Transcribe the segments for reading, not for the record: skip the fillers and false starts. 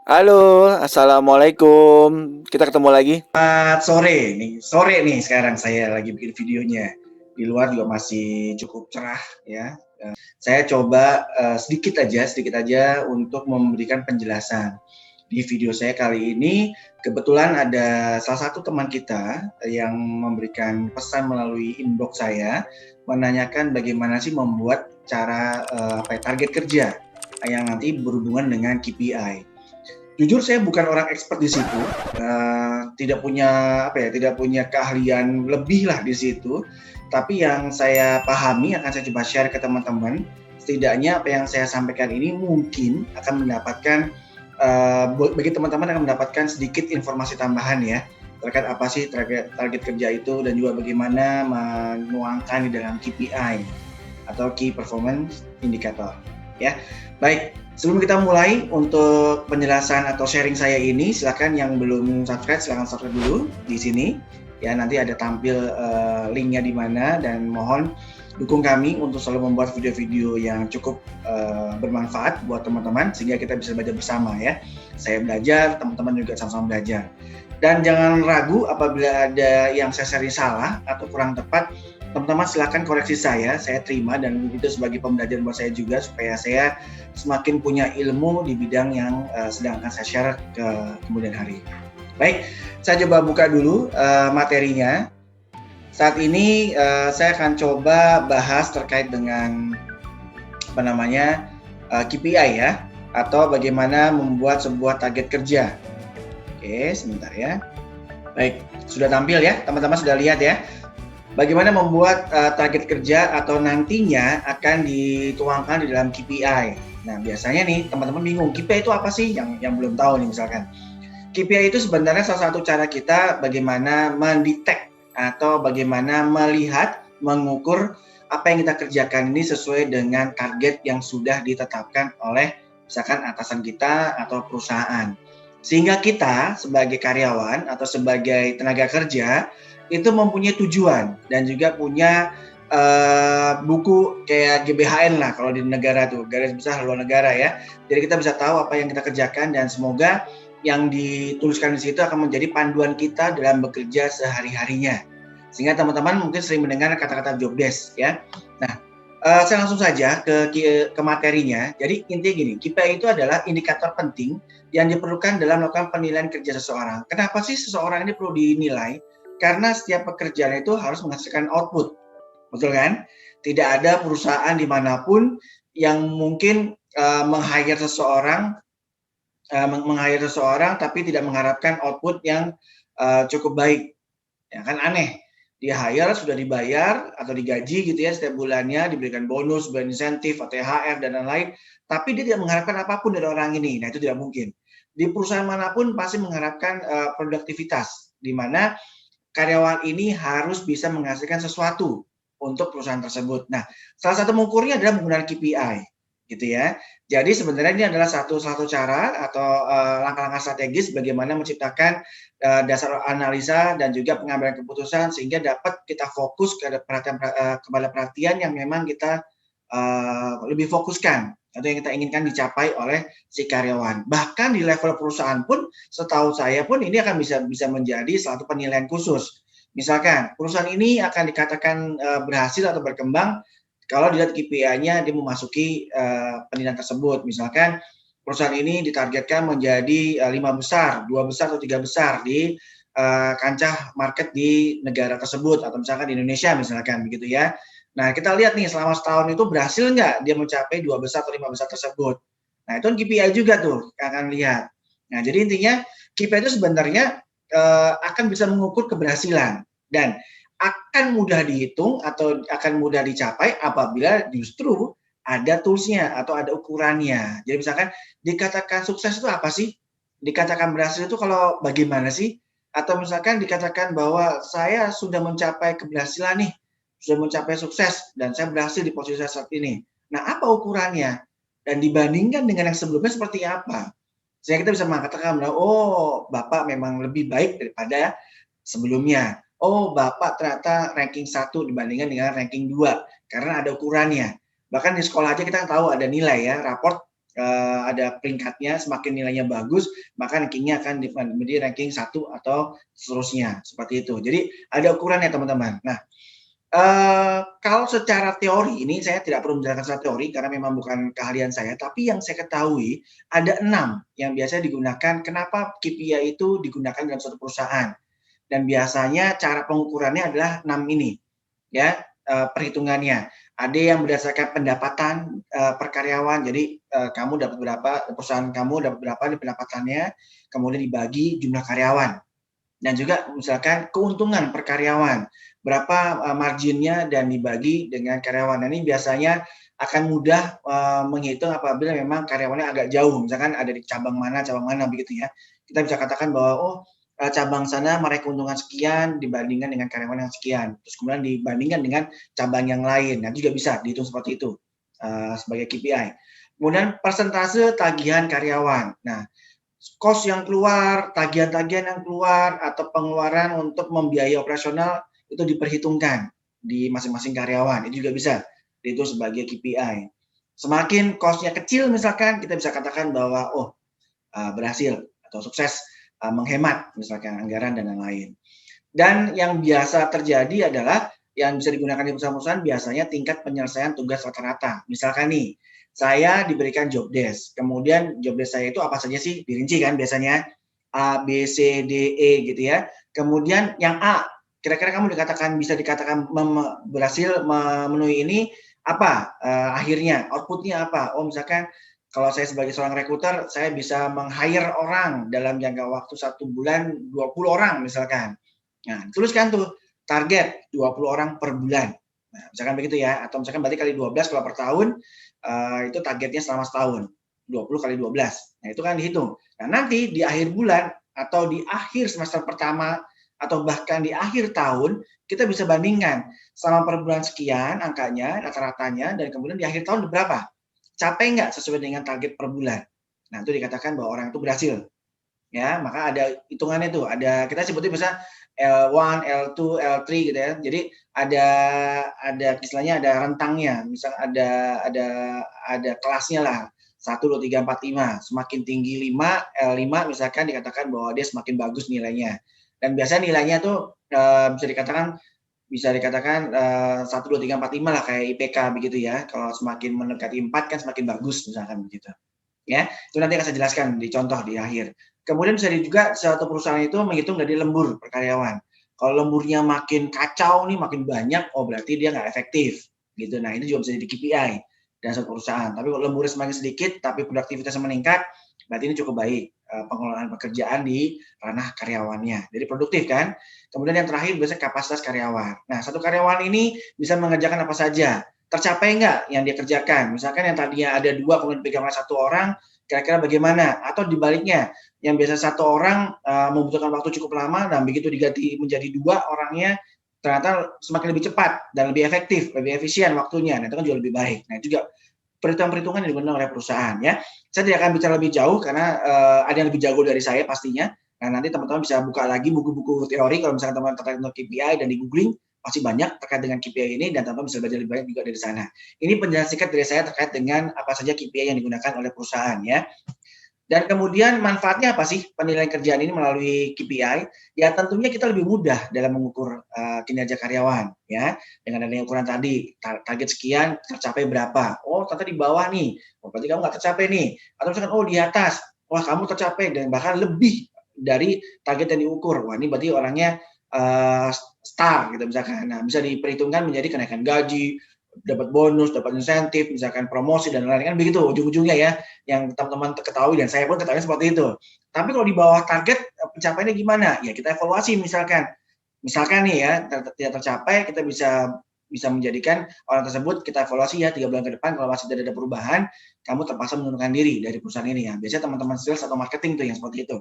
Halo, assalamualaikum. Kita ketemu lagi. Selamat sore nih sekarang saya lagi bikin videonya. Di luar juga masih cukup cerah ya. Saya coba sedikit aja untuk memberikan penjelasan. Di video saya kali ini kebetulan ada salah satu teman kita yang memberikan pesan melalui inbox saya menanyakan bagaimana sih membuat cara target kerja yang nanti berhubungan dengan KPI. Jujur saya bukan orang expert di situ, tidak punya tidak punya keahlian lebih lah di situ. Tapi yang saya pahami akan saya coba share ke teman-teman. Setidaknya apa yang saya sampaikan ini mungkin akan mendapatkan bagi teman-teman akan mendapatkan sedikit informasi tambahan ya terkait apa sih target kerja itu dan juga bagaimana menuangkan di dalam KPI atau Key Performance Indicator ya. Baik, sebelum kita mulai untuk penjelasan atau sharing saya ini, silakan yang belum subscribe silakan subscribe dulu di sini ya, nanti ada tampil linknya di mana, dan mohon dukung kami untuk selalu membuat video-video yang cukup bermanfaat buat teman-teman sehingga kita bisa belajar bersama ya. Saya belajar, teman-teman juga sama-sama belajar. Dan jangan ragu apabila ada yang saya sharing salah atau kurang tepat, teman-teman silakan koreksi saya terima, dan itu sebagai pembelajaran buat saya juga supaya saya semakin punya ilmu di bidang yang sedang akan saya share ke kemudian hari. Baik, saya coba buka dulu materinya. Saat ini saya akan coba bahas terkait dengan KPI ya, atau bagaimana membuat sebuah target kerja. Oke, sebentar ya. Baik, sudah tampil ya, teman-teman sudah lihat ya. Bagaimana membuat target kerja atau nantinya akan dituangkan di dalam KPI. Nah, biasanya nih teman-teman bingung, KPI itu apa sih? Yang belum tahu nih misalkan. KPI itu sebenarnya salah satu cara kita bagaimana mendetek atau bagaimana melihat, mengukur apa yang kita kerjakan ini sesuai dengan target yang sudah ditetapkan oleh misalkan atasan kita atau perusahaan. Sehingga kita sebagai karyawan atau sebagai tenaga kerja itu mempunyai tujuan dan juga punya buku kayak GBHN lah kalau di negara tuh, garis besar haluan negara ya. Jadi kita bisa tahu apa yang kita kerjakan, dan semoga yang dituliskan di situ akan menjadi panduan kita dalam bekerja sehari-harinya. Sehingga teman-teman mungkin sering mendengar kata-kata job desk ya. Nah, saya langsung saja ke materinya. Jadi intinya gini, KPI itu adalah indikator penting yang diperlukan dalam melakukan penilaian kerja seseorang. Kenapa sih seseorang ini perlu dinilai? Karena setiap pekerjaan itu harus menghasilkan output, betul kan? Tidak ada perusahaan dimanapun yang mungkin meng-hire seseorang tapi tidak mengharapkan output yang cukup baik. Ya kan aneh. Dia hire, sudah dibayar atau digaji gitu ya setiap bulannya, diberikan bonus, insentif, atau THR dan lain-lain, tapi dia tidak mengharapkan apapun dari orang ini. Nah, itu tidak mungkin. Di perusahaan manapun pasti mengharapkan produktivitas, di mana karyawan ini harus bisa menghasilkan sesuatu untuk perusahaan tersebut. Nah, salah satu mengukurnya adalah menggunakan KPI, gitu ya. Jadi sebenarnya ini adalah salah satu cara atau langkah-langkah strategis bagaimana menciptakan dasar analisa dan juga pengambilan keputusan sehingga dapat kita fokus kepada perhatian yang memang kita lebih fokuskan atau yang kita inginkan dicapai oleh si karyawan. Bahkan di level perusahaan pun, setahu saya pun ini akan bisa menjadi satu penilaian khusus. Misalkan perusahaan ini akan dikatakan berhasil atau berkembang kalau dilihat KPI-nya dia memasuki penilaian tersebut. Misalkan perusahaan ini ditargetkan menjadi 5 besar, 2 besar atau 3 besar di kancah market di negara tersebut, atau misalkan di Indonesia misalkan begitu ya. Nah, kita lihat nih selama setahun itu berhasil nggak dia mencapai 2 besar atau 5 besar tersebut. Nah, itu kan KPI juga tuh akan lihat. Nah, jadi intinya KPI itu sebenarnya akan bisa mengukur keberhasilan dan akan mudah dihitung atau akan mudah dicapai apabila justru ada tools-nya atau ada ukurannya. Jadi misalkan dikatakan sukses itu apa sih? Dikatakan berhasil itu kalau bagaimana sih? Atau misalkan dikatakan bahwa saya sudah mencapai keberhasilan nih, sudah mencapai sukses dan saya berhasil di posisi saat ini. Nah, apa ukurannya? Dan dibandingkan dengan yang sebelumnya seperti apa? Sehingga kita bisa mengatakan bahwa oh, Bapak memang lebih baik daripada sebelumnya. Oh, Bapak ternyata ranking 1 dibandingkan dengan ranking 2 karena ada ukurannya. Bahkan di sekolah aja kita tahu ada nilai ya, raport ada peringkatnya, semakin nilainya bagus, maka rankingnya akan menjadi ranking 1 atau seterusnya, seperti itu. Jadi ada ukurannya teman-teman. Nah, kalau secara teori, ini saya tidak perlu menjelaskan secara teori karena memang bukan keahlian saya, tapi yang saya ketahui ada 6 yang biasanya digunakan. Kenapa KPI itu digunakan dalam suatu perusahaan? Dan biasanya cara pengukurannya adalah 6 ini, ya, perhitungannya. Ada yang berdasarkan pendapatan per karyawan, jadi kamu dapat berapa, perusahaan kamu dapat berapa di pendapatannya, kemudian dibagi jumlah karyawan. Dan juga misalkan keuntungan per karyawan, berapa marginnya dan dibagi dengan karyawan. Nah, ini biasanya akan mudah menghitung apabila memang karyawannya agak jauh, misalkan ada di cabang mana begitu ya. Kita bisa katakan bahwa cabang sana meraih keuntungan sekian dibandingkan dengan karyawan yang sekian, terus kemudian dibandingkan dengan cabang yang lain. Nah, juga bisa dihitung seperti itu sebagai KPI. Kemudian persentase tagihan karyawan. Nah, cost yang keluar, tagihan-tagihan yang keluar, atau pengeluaran untuk membiayai operasional itu diperhitungkan di masing-masing karyawan. Itu juga bisa dihitung sebagai KPI. Semakin cost-nya kecil misalkan, kita bisa katakan bahwa berhasil atau sukses menghemat misalkan anggaran dan lain-lain. Dan yang biasa terjadi adalah yang bisa digunakan di perusahaan-perusahaan biasanya tingkat penyelesaian tugas rata-rata. Misalkan nih, saya diberikan job desk, kemudian job desk saya itu apa saja sih? Dirinci kan biasanya, A, B, C, D, E gitu ya. Kemudian yang A, kira-kira kamu bisa dikatakan berhasil memenuhi ini apa akhirnya, outputnya apa? Oh misalkan kalau saya sebagai seorang rekruter, saya bisa meng-hire orang dalam jangka waktu 1 bulan 20 orang misalkan. Nah, tuliskan tuh target 20 orang per bulan. Nah, misalkan begitu ya, atau misalkan berarti kali 12 kalau per tahun, itu targetnya selama setahun. 20 kali 12. Nah, itu kan dihitung. Nah, nanti di akhir bulan atau di akhir semester pertama atau bahkan di akhir tahun, kita bisa bandingkan selama per bulan sekian angkanya, rata-ratanya, dan kemudian di akhir tahun berapa? Capai nggak sesuai dengan target per bulan? Nah, itu dikatakan bahwa orang itu berhasil. Ya, maka ada hitungannya tuh, ada kita sebutnya bisa L1, L2, L3 gitu ya. Jadi ada istilahnya ada rentangnya. Misal ada kelasnya lah. 1 2 3 4 5. Semakin tinggi 5, L5 misalkan dikatakan bahwa dia semakin bagus nilainya. Dan biasanya nilainya tuh bisa dikatakan 1 2 3 4 5 lah kayak IPK begitu ya. Kalau semakin mendekati 4 kan semakin bagus misalkan begitu. Ya, itu nanti akan saya jelaskan di contoh di akhir. Kemudian bisa juga suatu perusahaan itu menghitung dari lembur per karyawan. Kalau lemburnya makin kacau nih, makin banyak, oh berarti dia nggak efektif. Gitu. Nah, ini juga bisa jadi KPI dan suatu perusahaan. Tapi kalau lemburnya semakin sedikit, tapi produktivitasnya meningkat, berarti ini cukup baik pengelolaan pekerjaan di ranah karyawannya. Jadi produktif kan? Kemudian yang terakhir biasanya kapasitas karyawan. Nah, satu karyawan ini bisa mengerjakan apa saja. Tercapai nggak yang dia kerjakan? Misalkan yang tadinya ada 2, kemudian dipegang oleh 1 orang, kira-kira bagaimana? Atau dibaliknya, yang biasa 1 orang membutuhkan waktu cukup lama, dan begitu diganti menjadi 2 orangnya, ternyata semakin lebih cepat dan lebih efektif, lebih efisien waktunya. Nah, itu kan juga lebih baik. Nah, juga perhitungan-perhitungan yang digunakan oleh perusahaan ya. Saya tidak akan bicara lebih jauh karena ada yang lebih jago dari saya pastinya. Nah, nanti teman-teman bisa buka lagi buku-buku teori kalau misalnya teman-teman tertarik untuk KPI dan di googling masih banyak terkait dengan KPI ini dan teman-teman bisa belajar lebih banyak juga dari sana. Ini penjelasan singkat dari saya terkait dengan apa saja KPI yang digunakan oleh perusahaan ya. Dan kemudian manfaatnya apa sih penilaian kerjaan ini melalui KPI? Ya tentunya kita lebih mudah dalam mengukur kinerja karyawan ya. Dengan adanya ukuran tadi, target sekian tercapai berapa? Oh ternyata di bawah nih, oh, berarti kamu nggak tercapai nih. Atau misalkan oh di atas, wah kamu tercapai dan bahkan lebih dari target yang diukur. Wah ini berarti orangnya star gitu misalkan. Nah bisa diperhitungkan menjadi kenaikan gaji, dapat bonus, dapat insentif, misalkan promosi dan lain-lain kan begitu ujung-ujungnya ya yang teman-teman ketahui dan saya pun ketahui seperti itu. Tapi kalau di bawah target pencapaiannya gimana? Ya kita evaluasi misalkan nih ya tidak tercapai kita bisa menjadikan orang tersebut kita evaluasi ya 3 bulan ke depan kalau masih tidak ada perubahan kamu terpaksa mengundurkan diri dari perusahaan ini ya. Biasanya teman-teman sales atau marketing tuh yang seperti itu.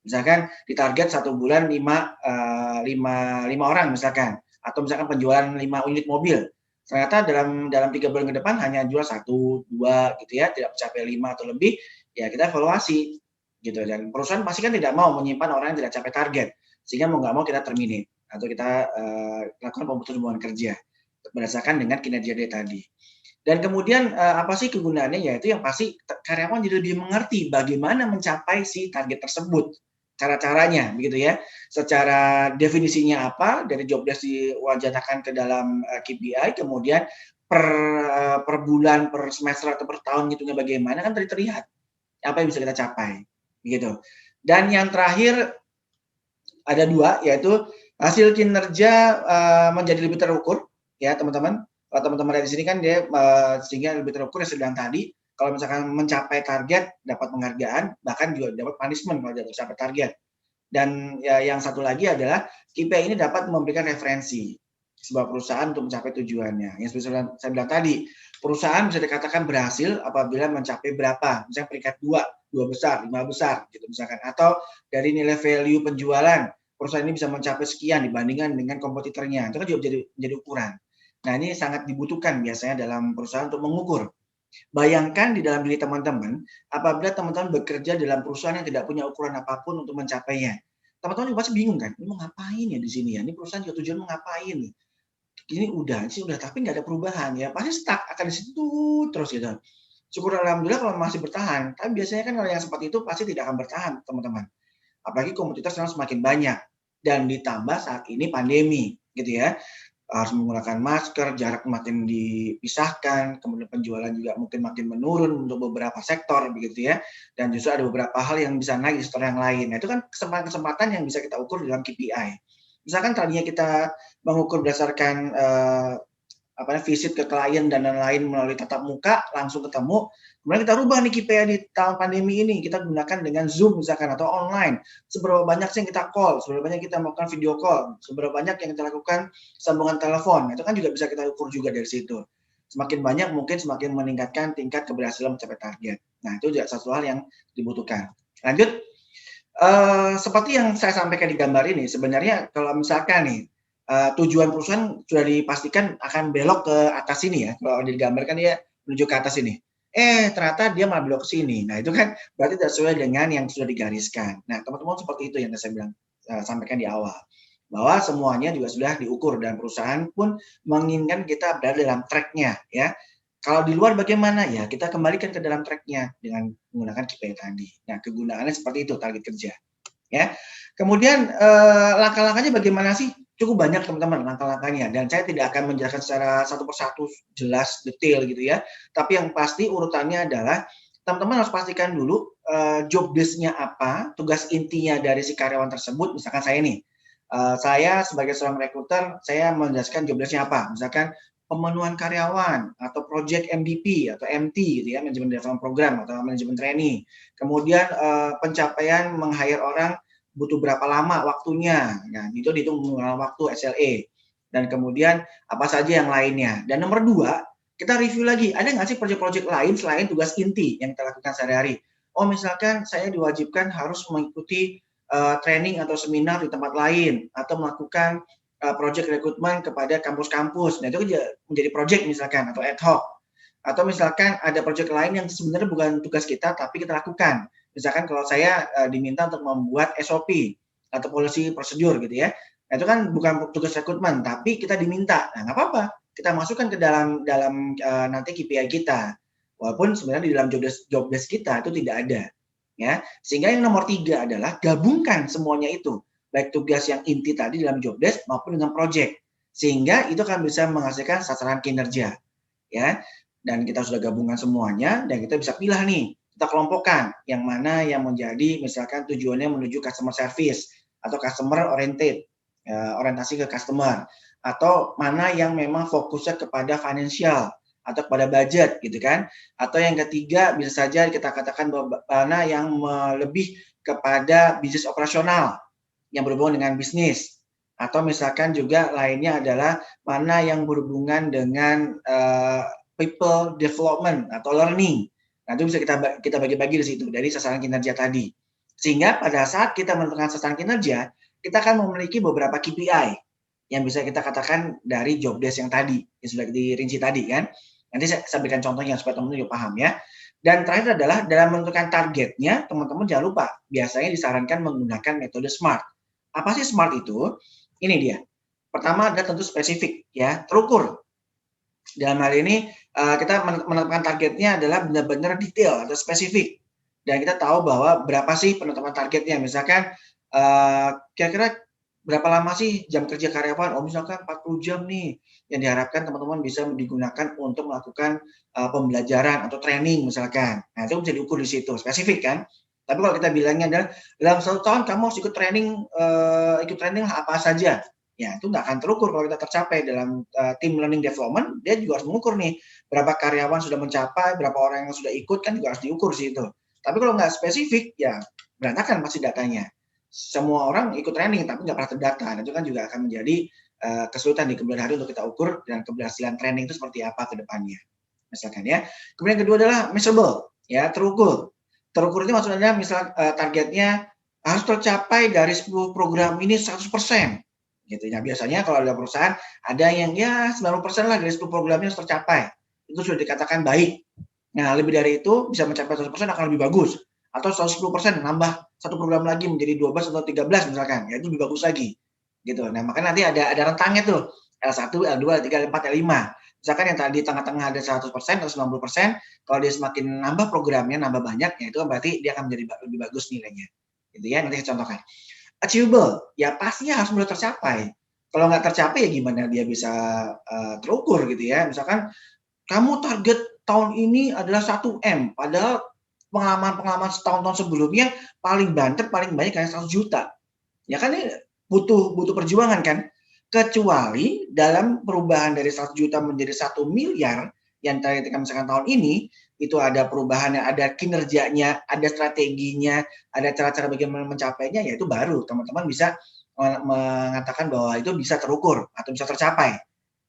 Misalkan ditarget 1 bulan 5 orang misalkan atau misalkan penjualan 5 unit mobil. Ternyata dalam 3 bulan ke depan hanya jual 1, 2 gitu ya, tidak mencapai 5 atau lebih, ya kita evaluasi gitu. Dan perusahaan pasti kan tidak mau menyimpan orang yang tidak capai target, sehingga mau nggak mau kita terminate atau kita lakukan pemutusan hubungan kerja berdasarkan dengan kinerja dia tadi. Dan kemudian apa sih kegunaannya? Yaitu yang pasti karyawan jadi lebih mengerti bagaimana mencapai si target tersebut, cara-caranya begitu ya. Secara definisinya apa, dari job desk diwajibkan ke dalam KPI, kemudian per bulan, per semester atau per tahun ngitungnya bagaimana kan tadi terlihat apa yang bisa kita capai, gitu. Dan yang terakhir ada dua, yaitu hasil kinerja menjadi lebih terukur, ya teman-teman. Kalau teman-teman lihat di sini kan dia sehingga lebih terukur yang sedang tadi. Kalau misalkan mencapai target, dapat penghargaan, bahkan juga dapat punishment kalau tidak mencapai target. Dan ya, yang satu lagi adalah KPI ini dapat memberikan referensi sebuah perusahaan untuk mencapai tujuannya. Yang seperti saya bilang tadi, perusahaan bisa dikatakan berhasil apabila mencapai berapa, misalnya peringkat 2 besar, 5 besar, gitu misalkan. Atau dari nilai value penjualan, perusahaan ini bisa mencapai sekian dibandingkan dengan kompetitornya. Itu kan juga menjadi ukuran. Nah, ini sangat dibutuhkan biasanya dalam perusahaan untuk mengukur. Bayangkan di dalam diri teman-teman, apabila teman-teman bekerja dalam perusahaan yang tidak punya ukuran apapun untuk mencapainya. Teman-teman juga pasti bingung kan, ini mau ngapain ya di sini ya? Ini perusahaan juga tujuan mau ngapain nih? Ini udah, tapi nggak ada perubahan ya. Pasti stuck akan di situ terus gitu. Syukur alhamdulillah kalau masih bertahan. Tapi biasanya kan kalau yang seperti itu pasti tidak akan bertahan, teman-teman. Apalagi kompetitor sekarang semakin banyak dan ditambah saat ini pandemi, gitu ya. Harus menggunakan masker, jarak makin dipisahkan, kemudian penjualan juga mungkin makin menurun untuk beberapa sektor begitu ya. Dan justru ada beberapa hal yang bisa naik di sektor yang lain. Nah, itu kan kesempatan-kesempatan yang bisa kita ukur dalam KPI. Misalkan tadinya kita mengukur berdasarkan visit ke klien dan lain-lain melalui tatap muka, langsung ketemu. Kemudian kita rubah nih KPI di tahun pandemi ini, kita gunakan dengan Zoom misalkan atau online. Seberapa banyak sih yang kita call, seberapa banyak kita melakukan video call, seberapa banyak yang kita lakukan sambungan telepon. Itu kan juga bisa kita ukur juga dari situ. Semakin banyak mungkin semakin meningkatkan tingkat keberhasilan mencapai target. Nah, itu juga satu hal yang dibutuhkan. Lanjut, seperti yang saya sampaikan di gambar ini, sebenarnya kalau misalkan nih, tujuan perusahaan sudah dipastikan akan belok ke atas sini ya, kalau digambarkan dia menuju ke atas ini. Ternyata dia malah belok ke sini. Nah, itu kan berarti tidak sesuai dengan yang sudah digariskan. Nah, teman-teman seperti itu yang saya bilang sampaikan di awal. Bahwa semuanya juga sudah diukur dan perusahaan pun menginginkan kita berada dalam track-nya ya. Kalau di luar bagaimana? Ya, kita kembalikan ke dalam track-nya dengan menggunakan KPI tadi. Nah, kegunaannya seperti itu target kerja. Ya. Kemudian langkah-langkahnya bagaimana sih? Cukup banyak teman-teman langkah-langkahnya dan saya tidak akan menjelaskan secara satu persatu jelas detail gitu ya. Tapi yang pasti urutannya adalah teman-teman harus pastikan dulu job desk-nya apa, tugas intinya dari si karyawan tersebut. Misalkan saya nih, saya sebagai seorang rekruter, saya menjelaskan job desk-nya apa. Misalkan pemenuhan karyawan atau project MDP atau MT gitu ya, manajemen development program atau manajemen trainee. Kemudian pencapaian meng-hire orang butuh berapa lama waktunya. Nah, itu dihitung menggunakan waktu SLA. Dan kemudian apa saja yang lainnya. Dan nomor 2, kita review lagi, ada nggak sih proyek-proyek lain selain tugas inti yang kita lakukan sehari-hari? Oh, misalkan saya diwajibkan harus mengikuti training atau seminar di tempat lain atau melakukan project rekrutmen kepada kampus-kampus. Nah, itu menjadi project misalkan atau ad hoc. Atau misalkan ada project lain yang sebenarnya bukan tugas kita tapi kita lakukan. Misalkan kalau saya diminta untuk membuat SOP atau policy prosedur gitu ya. Nah, itu kan bukan tugas rekrutmen tapi kita diminta. Nah, nggak apa-apa. Kita masukkan ke dalam nanti KPI kita. Walaupun sebenarnya di dalam job desk kita itu tidak ada. Ya. Sehingga yang nomor 3 adalah gabungkan semuanya itu. Baik tugas yang inti tadi dalam job desk maupun dengan project. Sehingga itu akan bisa menghasilkan sasaran kinerja. Ya. Dan kita sudah gabungkan semuanya dan kita bisa pilih nih, kita kelompokkan yang mana yang menjadi misalkan tujuannya menuju customer service atau customer oriented, orientasi ke customer, atau mana yang memang fokusnya kepada financial atau kepada budget gitu kan, atau yang ketiga bisa saja kita katakan mana yang lebih kepada bisnis operasional yang berhubungan dengan bisnis, atau misalkan juga lainnya adalah mana yang berhubungan dengan people development atau learning. Nah, itu bisa kita bagi-bagi di situ dari sasaran kinerja tadi. Sehingga pada saat kita menentukan sasaran kinerja, kita akan memiliki beberapa KPI yang bisa kita katakan dari job desk yang tadi, yang sudah dirinci tadi kan. Nanti saya berikan contohnya supaya teman-teman juga paham ya. Dan terakhir adalah dalam menentukan targetnya, teman-teman jangan lupa, biasanya disarankan menggunakan metode SMART. Apa sih SMART itu? Ini dia. Pertama adalah tentu spesifik ya, terukur. Dalam hal ini kita menetapkan targetnya adalah benar-benar detail atau spesifik. Dan kita tahu bahwa berapa sih penetapan targetnya. Misalkan kira-kira berapa lama sih jam kerja karyawan? Oh misalkan 40 jam nih yang diharapkan teman-teman bisa digunakan untuk melakukan pembelajaran atau training misalkan. Nah itu bisa diukur di situ, spesifik kan. Tapi kalau kita bilangnya adalah dalam 1 tahun kamu harus ikut training apa saja. Ya itu nggak akan terukur kalau kita tercapai dalam tim learning development. Dia juga harus mengukur nih berapa karyawan sudah mencapai, berapa orang yang sudah ikut kan juga harus diukur sih itu. Tapi kalau nggak spesifik ya berantakan pasti datanya. Semua orang ikut training tapi nggak pernah terdata. Dan itu kan juga akan menjadi kesulitan di kemudian hari untuk kita ukur dan keberhasilan training itu seperti apa ke depannya. Misalkan ya. Kemudian yang kedua adalah measurable, ya terukur. Terukur itu maksudnya misal targetnya harus tercapai dari 10 program ini 100%. Gitu ya. Biasanya kalau ada perusahaan ada yang ya 90% lah dari 10 programnya harus tercapai. Itu sudah dikatakan baik. Nah, lebih dari itu bisa mencapai 100% akan lebih bagus. Atau 110% nambah satu program lagi menjadi 12 atau 13 misalkan. Ya itu lebih bagus lagi. Gitu. Nah, makanya nanti ada rentangnya tuh. L1, L2, L3, L4, L5. Misalkan yang tadi tengah-tengah ada 100% atau 90%, kalau dia semakin nambah programnya, nambah banyak, ya itu berarti dia akan menjadi lebih bagus nilainya. Gitu ya, nanti saya contohkan. Achievable, ya pastinya harus mulai tercapai. Kalau nggak tercapai ya gimana dia bisa terukur gitu ya. Misalkan kamu target tahun ini adalah 1M, padahal pengalaman-pengalaman setahun-tahun sebelumnya paling banter, paling banyak kayak 100 juta. Ya kan ini butuh perjuangan kan. Kecuali dalam perubahan dari 100 juta menjadi 1 miliar yang ketika misalkan tahun ini itu ada perubahannya, ada kinerjanya, ada strateginya, ada cara-cara bagaimana mencapainya, ya itu baru teman-teman bisa mengatakan bahwa itu bisa terukur atau bisa tercapai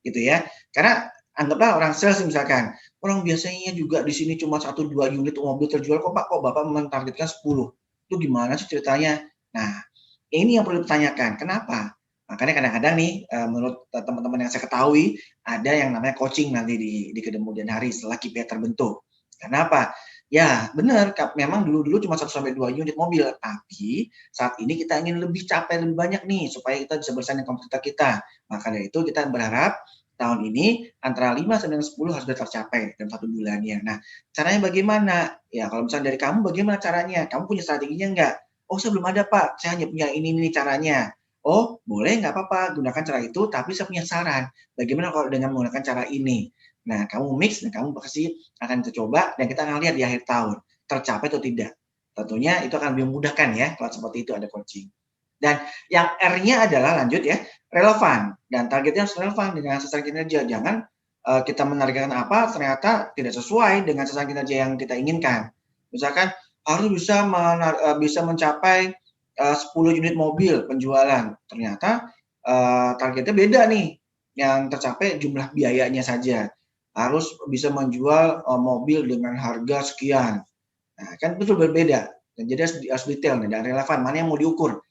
gitu ya. Karena anggaplah orang sales misalkan, orang biasanya juga di sini cuma 1-2 unit mobil terjual kok Pak, kok Bapak mentargetkan 10. Itu gimana sih ceritanya? Nah, ini yang perlu ditanyakan. Kenapa? Makanya kadang-kadang nih menurut teman-teman yang saya ketahui ada yang namanya coaching nanti di kemudian hari setelah KPI terbentuk. Kenapa? Ya benar, memang dulu-dulu cuma 1-2 unit mobil, tapi saat ini kita ingin lebih capai lebih banyak nih supaya kita bisa bersaing dengan kompetitor kita. Maka dari itu kita berharap tahun ini antara 5 sampai 10 harus sudah tercapai dalam 1 bulannya. Nah, caranya bagaimana? Ya kalau misalnya dari kamu bagaimana caranya? Kamu punya strateginya enggak? Oh, saya belum ada, Pak. Saya hanya punya ini caranya. Oh, boleh nggak apa-apa gunakan cara itu, tapi saya punya saran. Bagaimana kalau dengan menggunakan cara ini? Nah, kamu mix dan kamu pasti akan coba dan kita akan lihat di akhir tahun tercapai atau tidak. Tentunya itu akan lebih memudahkan ya kalau seperti itu ada coaching. Dan yang R-nya adalah lanjut ya, relevan dan targetnya harus relevan dengan sasaran kinerja. Jangan kita menargetkan apa ternyata tidak sesuai dengan sasaran kinerja yang kita inginkan. Misalkan harus bisa mencapai 10 unit mobil penjualan. Ternyata targetnya beda nih. Yang tercapai jumlah biayanya saja. Harus bisa menjual mobil dengan harga sekian. Nah, kan betul berbeda. Dan jadi harus detail nih dan relevan. Mana yang mau diukur?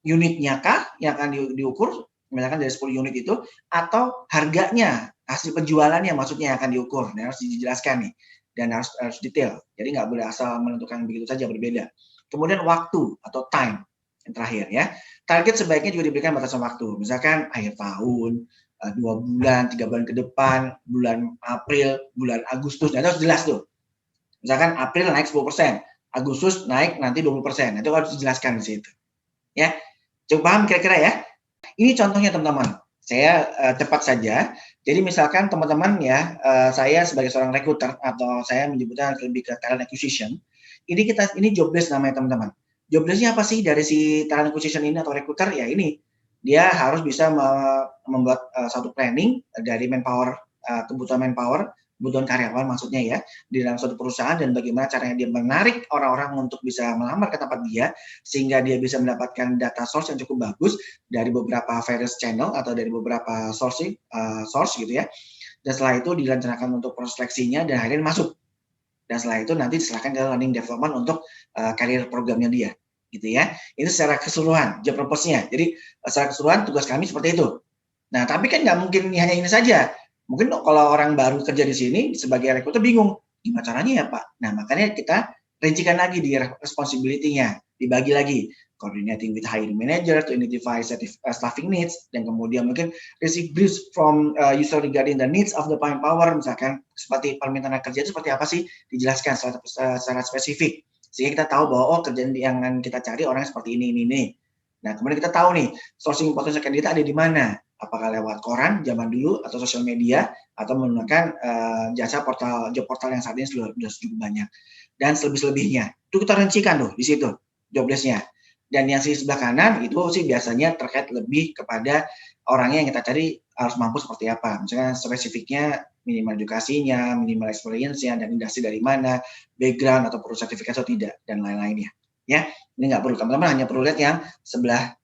Unitnya kah yang akan diukur? Misalkan dari 10 unit itu atau harganya, hasil penjualannya maksudnya yang akan diukur. Nah, harus dijelaskan nih dan harus detail. Jadi nggak boleh asal menentukan begitu saja, berbeda. Kemudian waktu atau time yang terakhir ya. Target sebaiknya juga diberikan batasan waktu. Misalkan akhir tahun, 2 bulan, 3 bulan ke depan, bulan April, bulan Agustus. Nah, itu harus jelas tuh. Misalkan April naik 10%, Agustus naik nanti 20%. Nah, itu harus dijelaskan di situ. Ya, cukup paham kira-kira ya? Ini contohnya teman-teman. Saya cepat saja. Jadi misalkan teman-teman ya, saya sebagai seorang recruiter atau saya menyebutnya lebih ke talent acquisition. Ini job desk namanya teman-teman. Job desk-nya apa sih dari si talent acquisition ini atau recruiter? Ya ini, dia harus bisa membuat satu planning dari manpower, kebutuhan manpower, kebutuhan karyawan maksudnya ya, di dalam suatu perusahaan dan bagaimana caranya dia menarik orang-orang untuk bisa melamar ke tempat dia, sehingga dia bisa mendapatkan data source yang cukup bagus dari beberapa various channel atau dari beberapa source gitu ya. Dan setelah itu direncanakan untuk proses seleksinya dan akhirnya masuk. Dan setelah itu nanti diserahkan ke learning development untuk career programnya dia gitu ya. Itu secara keseluruhan job purpose-nya. Jadi secara keseluruhan tugas kami seperti itu. Nah, tapi kan nggak mungkin hanya ini saja. Mungkin kalau orang baru kerja di sini sebagai recruiter bingung, gimana caranya ya Pak? Nah, makanya kita rincikan lagi di responsibility-nya, dibagi lagi, coordinating with hiring manager to identify staffing needs, dan kemudian mungkin receive briefs from user regarding the needs of the buying power, misalkan seperti permintaan kerja itu seperti apa sih, dijelaskan secara spesifik, sehingga kita tahu bahwa oh kerjaan yang kita cari orang seperti ini. Nah kemudian kita tahu nih sourcing potential candidate ada di mana, apakah lewat koran zaman dulu atau sosial media atau menggunakan jasa job portal yang saat ini sudah cukup banyak. Dan selebihnya itu kita rincikan tuh di situ job list-nya. Dan yang di sebelah kanan itu sih biasanya terkait lebih kepada orangnya yang kita cari harus mampu seperti apa. Misalnya spesifiknya minimal edukasinya, minimal experience-nya, dan industri dari mana, background atau perlu sertifikasi atau tidak, dan lain-lainnya. Ya, ini nggak perlu, teman-teman hanya perlu lihat yang sebelah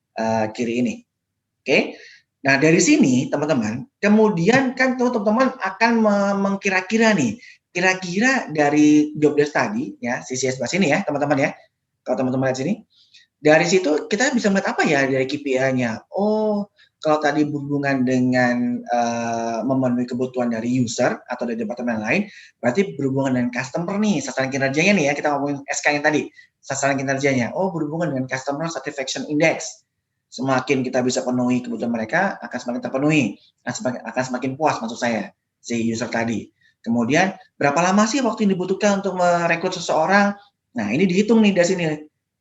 kiri ini. Oke. Nah, dari sini teman-teman, kemudian kan teman-teman akan mengkira-kira nih, kira-kira dari job desk tadi ya, sisi sebelah sini ya, teman-teman ya. Kalau teman-teman lihat sini, dari situ kita bisa melihat apa ya dari KPI-nya. Oh, kalau tadi berhubungan dengan memenuhi kebutuhan dari user atau dari departemen lain, berarti berhubungan dengan customer nih, sasaran kinerjanya nih ya, kita ngomongin SK yang tadi, sasaran kinerjanya. Oh, berhubungan dengan customer satisfaction index. Semakin kita bisa penuhi kebutuhan mereka, akan semakin terpenuhi, akan semakin puas maksud saya, si user tadi. Kemudian, berapa lama sih waktu yang dibutuhkan untuk merekrut seseorang? Nah, ini dihitung nih dari sini,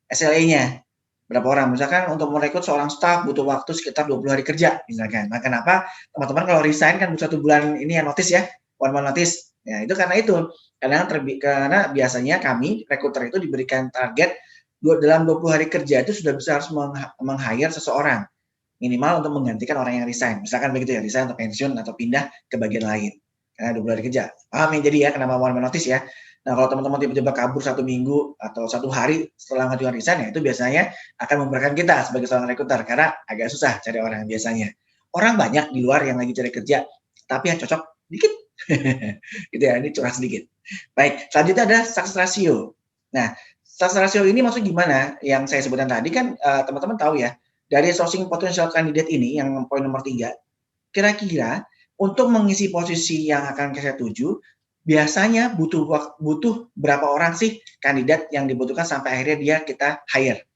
SLA-nya. Berapa orang? Misalkan untuk merekrut seorang staff butuh waktu sekitar 20 hari kerja, misalkan. Nah, kenapa? Teman-teman kalau resign kan butuh 1 bulan ini ya notice ya, 1 month notice. Ya, itu karena itu. Karena biasanya kami, rekruter itu diberikan target dalam 20 hari kerja itu sudah bisa harus meng-hire seseorang minimal untuk menggantikan orang yang resign. Misalkan begitu ya, resign atau pensiun atau pindah ke bagian lain. Karena 20 hari kerja. Paham ya jadi ya kenapa mau notice ya. Nah kalau teman-teman tiba-tiba kabur 1 minggu atau 1 hari setelah ngajukan resign ya itu biasanya akan memberatkan kita sebagai seorang rekruter karena agak susah cari orang biasanya. Orang banyak di luar yang lagi cari kerja, tapi yang cocok dikit. Gitu ya, ini curah sedikit. Baik, selanjutnya ada success ratio. Nah, success ratio ini maksudnya gimana? Yang saya sebutkan tadi kan teman-teman tahu ya, dari sourcing potential candidate ini yang poin nomor 3, kira-kira untuk mengisi posisi yang akan saya tuju, biasanya butuh berapa orang sih kandidat yang dibutuhkan sampai akhirnya dia kita hire.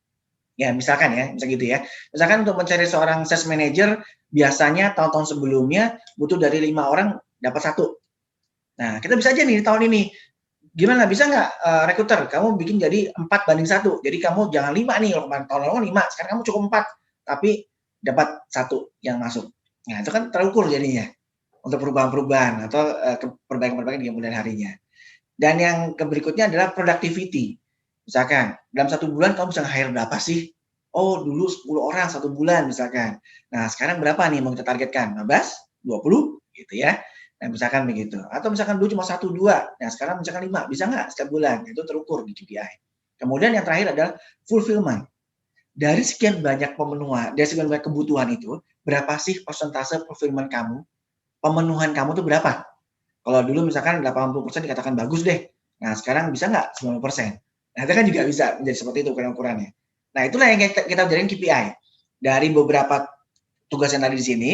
Ya, misalkan ya, misal gitu ya. Misalkan untuk mencari seorang sales manager, biasanya tahun-tahun sebelumnya butuh dari 5 orang dapat 1. Nah, kita bisa aja nih tahun ini, gimana bisa nggak rekruter kamu bikin jadi 4:1, jadi kamu jangan 5 nih, kalau tahun lalu 5, sekarang kamu cukup 4, tapi dapat 1 yang masuk. Nah itu kan terukur jadinya untuk perubahan-perubahan atau perbaikan-perbaikan di kemudian harinya. Dan yang berikutnya adalah productivity. Misalkan dalam 1 bulan kamu bisa nge-hire berapa sih? Oh dulu 10 orang 1 bulan misalkan. Nah sekarang berapa nih mau kita targetkan? 15, 20 gitu ya. Nah misalkan begitu. Atau misalkan dulu cuma 1, 2. Nah sekarang misalkan 5. Bisa nggak setiap bulan? Itu terukur di KPI. Kemudian yang terakhir adalah fulfillment. Dari sekian banyak pemenuhan, dari sekian banyak kebutuhan itu, berapa sih persentase fulfillment kamu? Pemenuhan kamu tuh berapa? Kalau dulu misalkan 80% dikatakan bagus deh. Nah sekarang bisa nggak 90%? Nah itu kan juga bisa menjadi seperti itu ukuran-ukurannya. Nah itulah yang kita jadikan KPI. Dari beberapa tugas yang tadi di sini,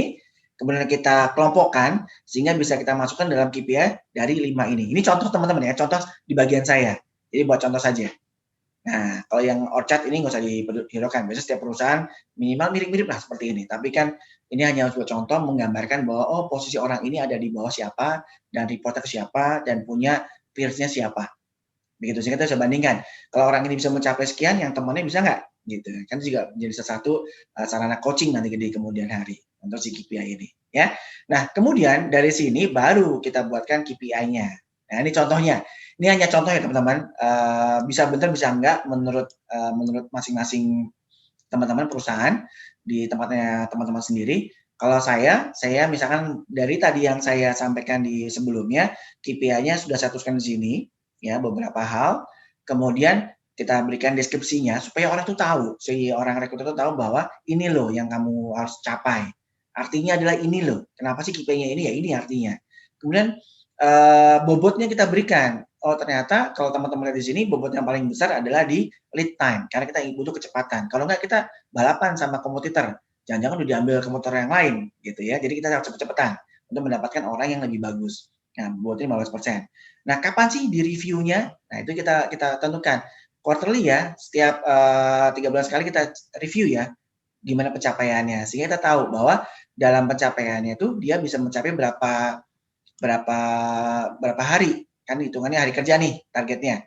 kemudian kita kelompokkan sehingga bisa kita masukkan dalam KPI dari 5 ini. Ini contoh teman-teman ya, contoh di bagian saya. Jadi buat contoh saja. Nah, kalau yang orchard ini nggak usah dihiraukan. Biasanya setiap perusahaan minimal mirip-mirip lah seperti ini. Tapi kan ini hanya sebuah contoh menggambarkan bahwa oh posisi orang ini ada di bawah siapa dan reportnya ke siapa dan punya peers-nya siapa. Begitu sehingga kita bisa bandingkan. Kalau orang ini bisa mencapai sekian, yang temannya bisa nggak? Gitu. Kan juga menjadi salah satu sarana coaching nanti di kemudian hari untuk si KPI ini. Ya. Nah, kemudian dari sini baru kita buatkan KPI-nya. Nah, ini contohnya. Ini hanya contoh ya teman-teman. Bisa benar bisa enggak menurut masing-masing teman-teman perusahaan di tempatnya teman-teman sendiri. Kalau saya misalkan dari tadi yang saya sampaikan di sebelumnya, KPI-nya sudah saya tuliskan di sini, ya beberapa hal. Kemudian kita berikan deskripsinya supaya orang itu tahu, si orang rekruter itu tahu bahwa ini loh yang kamu harus capai. Artinya adalah ini loh. Kenapa sih KPI-nya ini? Ya ini artinya. Kemudian bobotnya kita berikan. Oh ternyata kalau teman-teman lihat di sini bobot yang paling besar adalah di lead time karena kita butuh kecepatan. Kalau enggak kita balapan sama kompetitor. Jangan-jangan udah diambil kompetitor yang lain gitu ya. Jadi kita harus cepet-cepetan untuk mendapatkan orang yang lebih bagus. Nah, bobotnya 15%. Nah, kapan sih di reviewnya? Nah, itu kita tentukan. Quarterly ya, setiap 3 bulan sekali kita review ya, gimana pencapaiannya. Sehingga kita tahu bahwa dalam pencapaiannya itu dia bisa mencapai berapa berapa berapa hari, kan hitungannya hari kerja nih targetnya.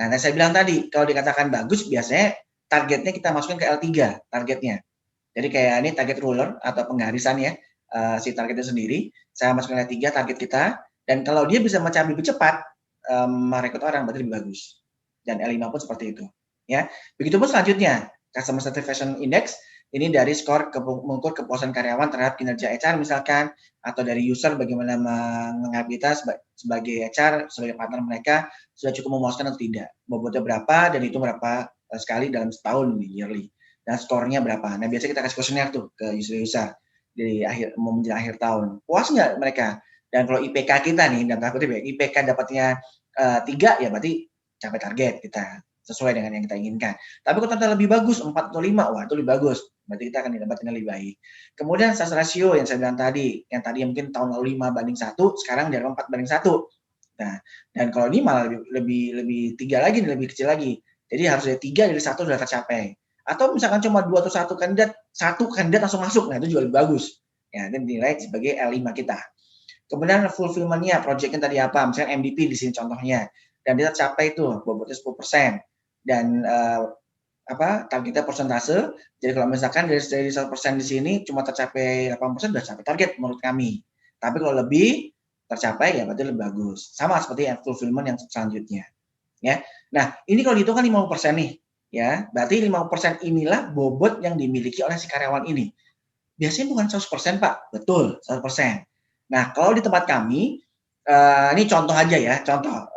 Nah, saya bilang tadi, kalau dikatakan bagus, biasanya targetnya kita masukkan ke L3 targetnya. Jadi kayak ini target ruler atau penggarisan ya, si targetnya sendiri. Saya masukkan L3 target kita, dan kalau dia bisa mencapai lebih cepat, merekrut orang berarti lebih bagus. Dan L5 pun seperti itu. Ya, begitupun selanjutnya, Customer Satisfaction Index ini dari skor mengukur kepuasan karyawan terhadap kinerja HR misalkan, atau dari user bagaimana menganggap kita sebagai HR, sebagai partner mereka sudah cukup memuaskan atau tidak. Bobotnya berapa dan itu berapa sekali dalam setahun yearly. Dan skornya berapa. Nah, biasanya kita kasih kuesioner tuh ke user-user di mau menjelang akhir tahun. Puas nggak mereka? Dan kalau IPK kita nih, dan takutnya IPK dapatnya 3, ya berarti capai target kita sesuai dengan yang kita inginkan. Tapi kalau ternyata lebih bagus 4 atau 5, wah itu lebih bagus. Berarti kita akan dapatkan lebih baik. Kemudian success ratio yang saya bilang tadi, yang tadi mungkin tahun lalu 5:1, sekarang dia 4:1. Nah, dan kalau ini malah lebih 3 lagi, lebih kecil lagi. Jadi harus dari 3 dari 1 sudah tercapai. Atau misalkan cuma 2 atau 1 kandidat langsung masuk, nah itu juga lebih bagus. Ya, dan dinilai sebagai L5 kita. Kemudian fulfillment-nya, project-nya tadi apa? Misalnya MVP di sini contohnya. Dan dia tercapai itu bobotnya 10%. Dan targetnya persentase. Jadi kalau misalkan dari 100% di sini cuma tercapai 8%, sudah capai target menurut kami. Tapi kalau lebih tercapai ya berarti lebih bagus. Sama seperti yang fulfillment yang selanjutnya. Ya. Nah, ini kalau dihitung kan 50% nih. Ya, berarti 50% inilah bobot yang dimiliki oleh si karyawan ini. Biasanya bukan 100%, Pak. Betul, 100%. Nah, kalau di tempat kami, ini contoh aja ya, contoh.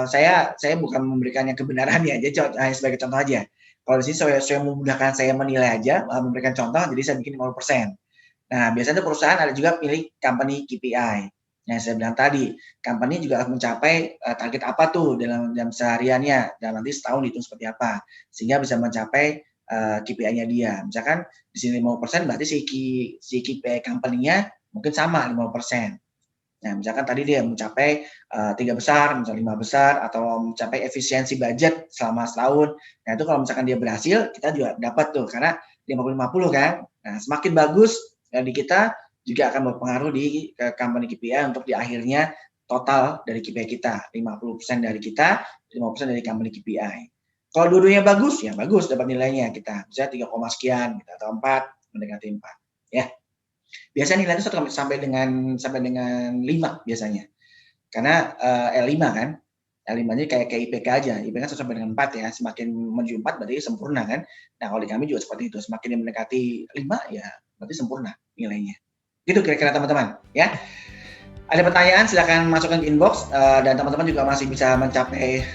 Saya bukan memberikan yang kebenaran ya, jadi hanya sebagai contoh aja. Kalau di sini saya memudahkan saya menilai aja, memberikan contoh, jadi saya bikin 50%. Nah, biasanya perusahaan ada juga pilih company KPI. Yang saya bilang tadi, company juga harus mencapai target apa tuh dalam sehariannya, dan nanti setahun itu seperti apa, sehingga bisa mencapai KPI-nya dia. Misalkan di sini 50%, berarti si KPI company-nya mungkin sama 50%. Nah, misalkan tadi dia mencapai 3 besar, misalnya 5 besar, atau mencapai efisiensi budget selama setahun. Nah, itu kalau misalkan dia berhasil, kita juga dapat tuh, karena 50-50 kan. Nah, semakin bagus di kita juga akan berpengaruh di company KPI untuk di akhirnya total dari KPI kita. 50% dari kita, 50% dari company KPI. Kalau dua-duanya bagus, ya bagus dapat nilainya kita. Misalnya 3, sekian, gitu, atau 4, mendekati 4. Ya. Biasanya nilai itu sampai dengan 5 biasanya. Karena L5 kan. L5-nya kayak IPK aja. IPK sampai dengan 4 ya. Semakin menuju 4 berarti sempurna kan. Nah, kalau di kami juga seperti itu. Semakin dia mendekati 5 ya berarti sempurna nilainya. Gitu kira-kira teman-teman ya. Ada pertanyaan silakan masukkan ke inbox dan teman-teman juga masih bisa mencapai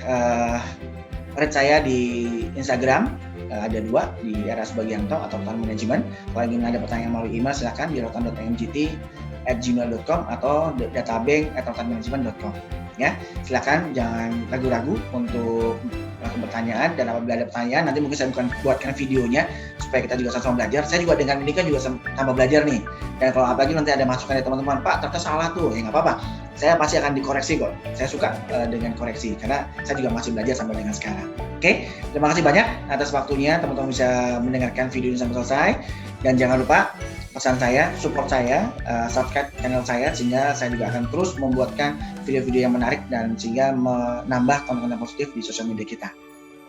thread saya di Instagram. Ada 2 di era Subagianto atau Rotan Manajemen. Kalau ingin ada pertanyaan melalui email silakan di rotan.mgt@gmail.com atau databank@rotanmanajemen.com. Ya, silakan jangan ragu-ragu untuk melakukan pertanyaan, dan apabila ada pertanyaan nanti mungkin saya buatkan videonya supaya kita juga sama-sama belajar. Saya juga dengan ini kan juga tambah belajar nih. Dan kalau apalagi nanti ada masukan dari teman-teman, Pak ternyata salah tuh, ya nggak apa-apa. Saya pasti akan dikoreksi kok. Saya suka dengan koreksi karena saya juga masih belajar sampai dengan sekarang. Oke, terima kasih banyak atas waktunya. Teman-teman bisa mendengarkan video ini sampai selesai. Dan jangan lupa pesan saya, support saya, subscribe channel saya sehingga saya juga akan terus membuatkan video-video yang menarik dan sehingga menambah konten-konten positif di sosial media kita.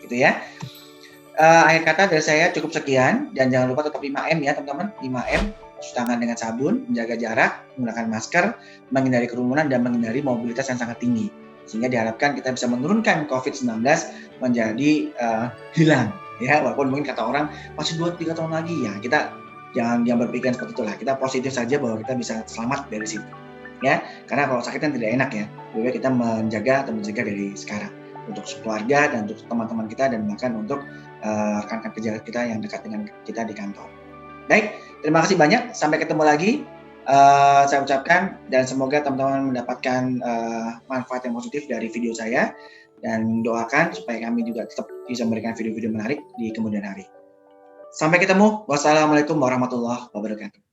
Gitu ya. Akhir kata dari saya cukup sekian dan jangan lupa tetap 5M ya teman-teman. 5M, cuci tangan dengan sabun, menjaga jarak, menggunakan masker, menghindari kerumunan dan menghindari mobilitas yang sangat tinggi. Sehingga diharapkan kita bisa menurunkan COVID-19 menjadi hilang. Ya, walaupun mungkin kata orang masih 2-3 tahun lagi ya, kita jangan berpikiran seperti itulah. Kita positif saja bahwa kita bisa selamat dari situ. Ya, karena kalau sakit kan tidak enak ya. Lebih kita mencegah dari sekarang untuk keluarga dan untuk teman-teman kita dan bahkan untuk rekan-rekan kerja kita yang dekat dengan kita di kantor. Baik, terima kasih banyak. Sampai ketemu lagi. Saya ucapkan dan semoga teman-teman mendapatkan manfaat yang positif dari video saya dan doakan supaya kami juga tetap bisa memberikan video-video menarik di kemudian hari. Sampai ketemu. Wassalamualaikum warahmatullahi wabarakatuh.